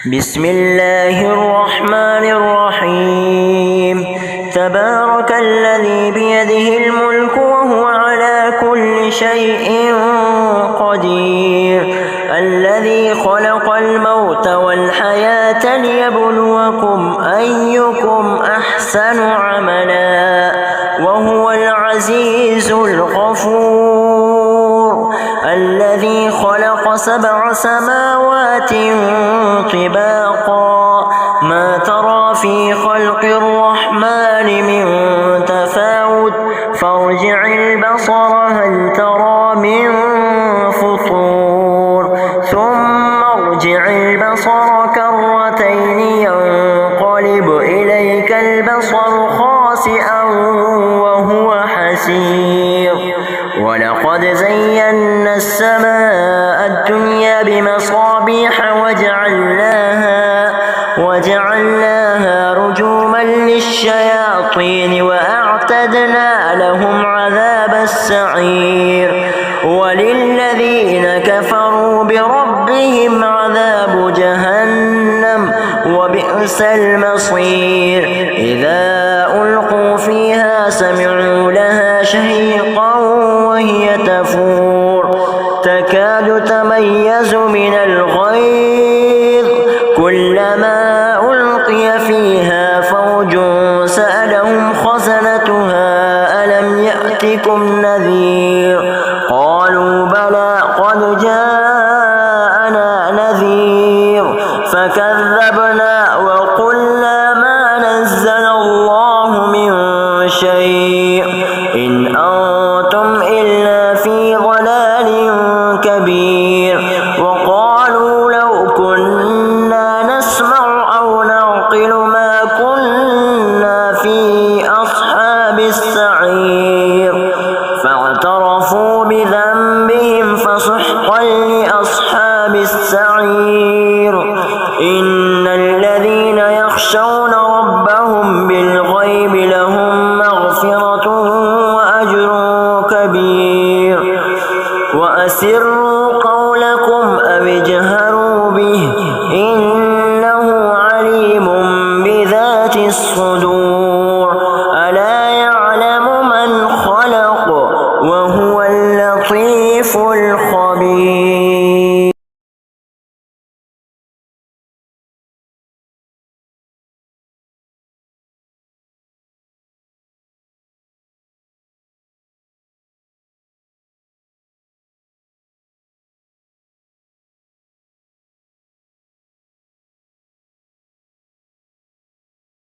بسم الله الرحمن الرحيم تبارك الذي بيده الملك وهو على كل شيء قدير الذي خلق الموت والحياة ليبلوكم أيكم أحسن عملا وهو العزيز الغفور الذي خلق 7 سماوات طباقا ما ترى في خلق الرحمن من تفاوت فارجع البصر هل ترى من فطور ثم ارجع البصر كرتين ينقلب إليك البصر خاسئا وهو حسير ولقد زينا السماء الدنيا بمصابيح وجعلناها رجوما للشياطين وأعتدنا لهم عذاب السعير وللذين كفروا بربهم عذاب جهنم وبئس المصير إذا ألقوا فيها سمعوا لها شهيقا وهي تفور تكاد تميز من الغيظ كلما ألقي فيها فوج سألهم خزنتها ألم يأتكم نذير قالوا بلى قد جاءنا نذير فكذبنا وقلنا ما نزل الله من شيء إن أنتم إلا في ضلال كبير وقالوا لو كنا نسمع أو نعقل ما كنا في أصحاب السعير فاعترفوا بذنبهم فسحقا لأصحاب السعير إن الذين يخشون ربهم بالغيب لهم مغفرة وأجر كبير وأسر